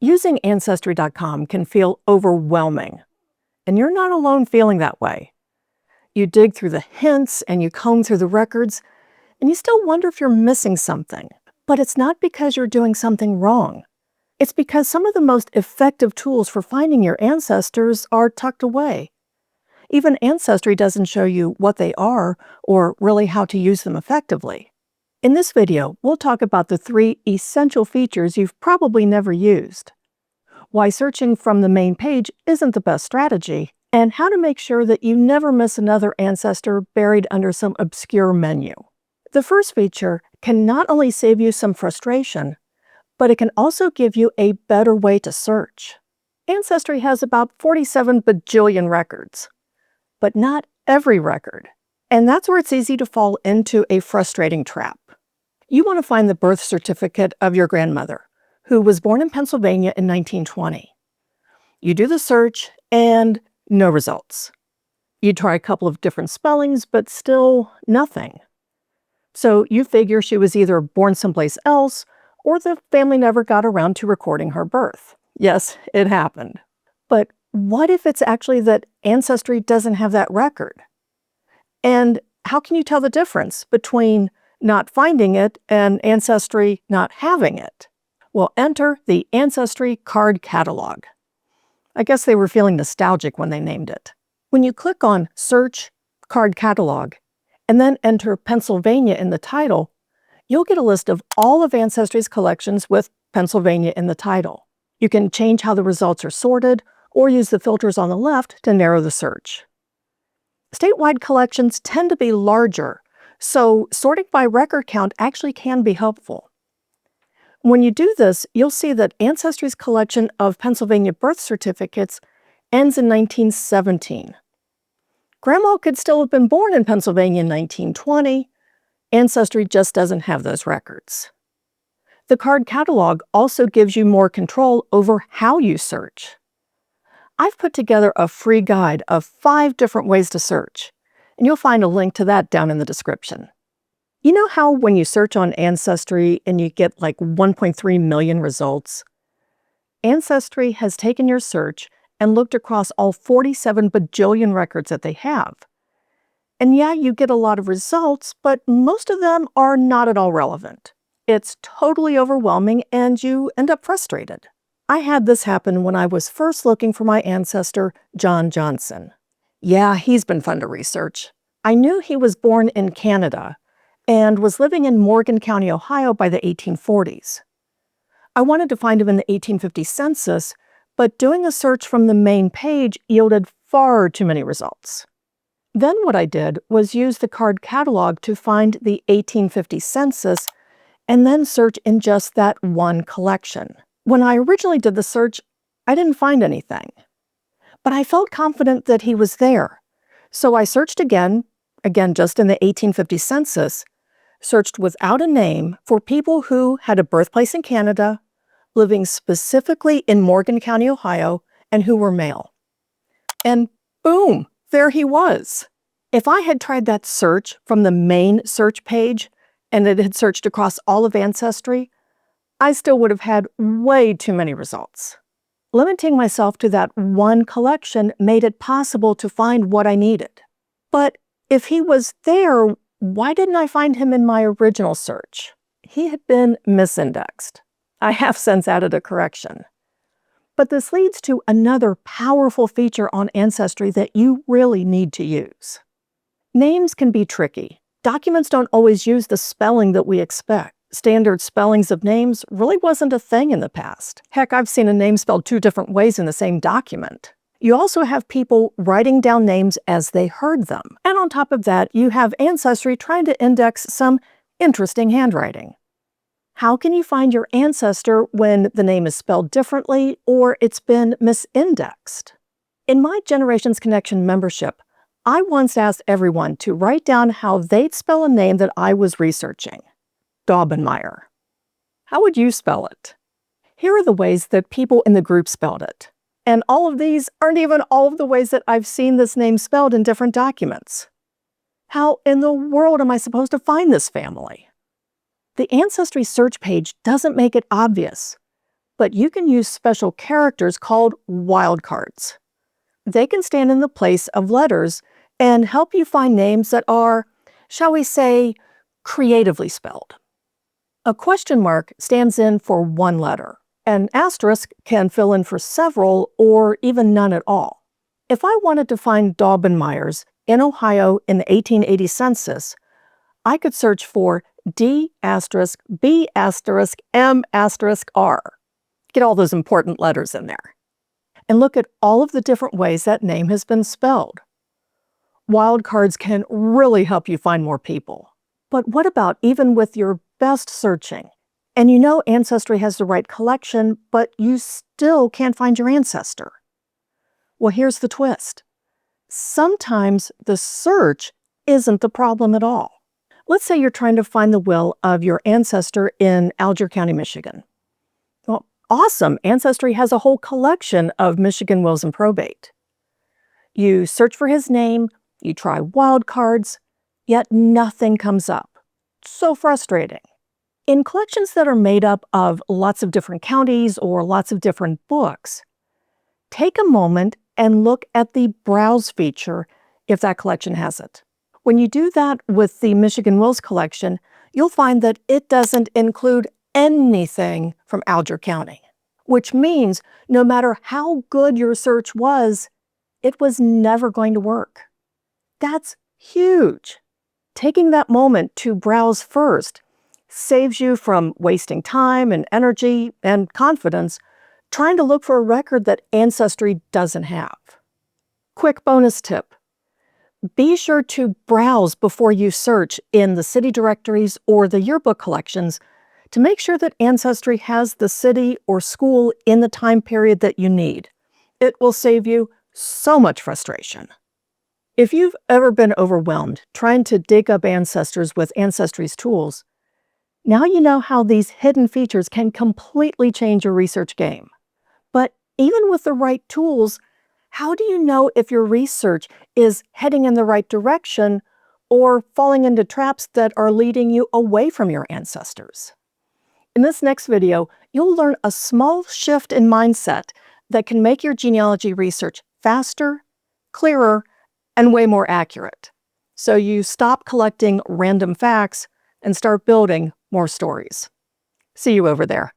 Using Ancestry.com can feel overwhelming, and you're not alone feeling that way. You dig through the hints and you comb through the records, and you still wonder if you're missing something. But it's not because you're doing something wrong. It's because some of the most effective tools for finding your ancestors are tucked away. Even Ancestry doesn't show you what they are or really how to use them effectively. In this video, we'll talk about the 3 essential features you've probably never used, why searching from the main page isn't the best strategy, and how to make sure that you never miss another ancestor buried under some obscure menu. The first feature can not only save you some frustration, but it can also give you a better way to search. Ancestry has about 47 bajillion records, but not every record. And that's where it's easy to fall into a frustrating trap. You want to find the birth certificate of your grandmother, who was born in Pennsylvania in 1920. You do the search, and no results. You try a couple of different spellings, but still nothing. So you figure she was either born someplace else, or the family never got around to recording her birth. Yes, it happened. But what if it's actually that Ancestry doesn't have that record? And how can you tell the difference between not finding it and Ancestry not having it? Well, enter the Ancestry card catalog. I guess they were feeling nostalgic when they named it. When you click on Search Card Catalog and then enter Pennsylvania in the title, you'll get a list of all of Ancestry's collections with Pennsylvania in the title. You can change how the results are sorted or use the filters on the left to narrow the search. Statewide collections tend to be larger, so sorting by record count actually can be helpful. When you do this, you'll see that Ancestry's collection of Pennsylvania birth certificates ends in 1917. Grandma could still have been born in Pennsylvania in 1920. Ancestry just doesn't have those records. The card catalog also gives you more control over how you search. I've put together a free guide of 5 different ways to search, and you'll find a link to that down in the description. You know how when you search on Ancestry and you get like 1.3 million results? Ancestry has taken your search and looked across all 47 bajillion records that they have. And yeah, you get a lot of results, but most of them are not at all relevant. It's totally overwhelming and you end up frustrated. I had this happen when I was first looking for my ancestor, John Johnson. Yeah, he's been fun to research. I knew he was born in Canada and was living in Morgan County, Ohio by the 1840s. I wanted to find him in the 1850 census, but doing a search from the main page yielded far too many results. Then what I did was use the card catalog to find the 1850 census and then search in just that one collection. When I originally did the search, I didn't find anything. But I felt confident that he was there. So I searched again just in the 1850 census, searched without a name for people who had a birthplace in Canada, living specifically in Morgan County, Ohio, and who were male. And boom, there he was. If I had tried that search from the main search page and it had searched across all of Ancestry, I still would have had way too many results. Limiting myself to that one collection made it possible to find what I needed. But if he was there, why didn't I find him in my original search? He had been misindexed. I have since added a correction. But this leads to another powerful feature on Ancestry that you really need to use. Names can be tricky. Documents don't always use the spelling that we expect. Standard spellings of names really wasn't a thing in the past. Heck, I've seen a name spelled 2 different ways in the same document. You also have people writing down names as they heard them. And on top of that, you have Ancestry trying to index some interesting handwriting. How can you find your ancestor when the name is spelled differently or it's been misindexed? In my Generations Connection membership, I once asked everyone to write down how they'd spell a name that I was researching. Daubenmeier. How would you spell it? Here are the ways that people in the group spelled it. And all of these aren't even all of the ways that I've seen this name spelled in different documents. How in the world am I supposed to find this family? The Ancestry search page doesn't make it obvious, but you can use special characters called wildcards. They can stand in the place of letters and help you find names that are, shall we say, creatively spelled. A question mark stands in for one letter. An asterisk can fill in for several or even none at all. If I wanted to find Daubenmeyers in Ohio in the 1880 census, I could search for D*, B*, M*, R. Get all those important letters in there. And look at all of the different ways that name has been spelled. Wildcards can really help you find more people. But what about even with your best searching? And you know Ancestry has the right collection, but you still can't find your ancestor. Well, here's the twist. Sometimes the search isn't the problem at all. Let's say you're trying to find the will of your ancestor in Alger County, Michigan. Well, awesome. Ancestry has a whole collection of Michigan wills and probate. You search for his name, you try wildcards, yet nothing comes up. So frustrating. In collections that are made up of lots of different counties or lots of different books, take a moment and look at the Browse feature if that collection has it. When you do that with the Michigan Wills collection, you'll find that it doesn't include anything from Alger County, which means no matter how good your search was, it was never going to work. That's huge. Taking that moment to browse first saves you from wasting time and energy and confidence trying to look for a record that Ancestry doesn't have. Quick bonus tip. Be sure to browse before you search in the city directories or the yearbook collections to make sure that Ancestry has the city or school in the time period that you need. It will save you so much frustration. If you've ever been overwhelmed trying to dig up ancestors with Ancestry's tools, now you know how these hidden features can completely change your research game. But even with the right tools, how do you know if your research is heading in the right direction or falling into traps that are leading you away from your ancestors? In this next video, you'll learn a small shift in mindset that can make your genealogy research faster, clearer, and way more accurate. So you stop collecting random facts and start building more stories. See you over there.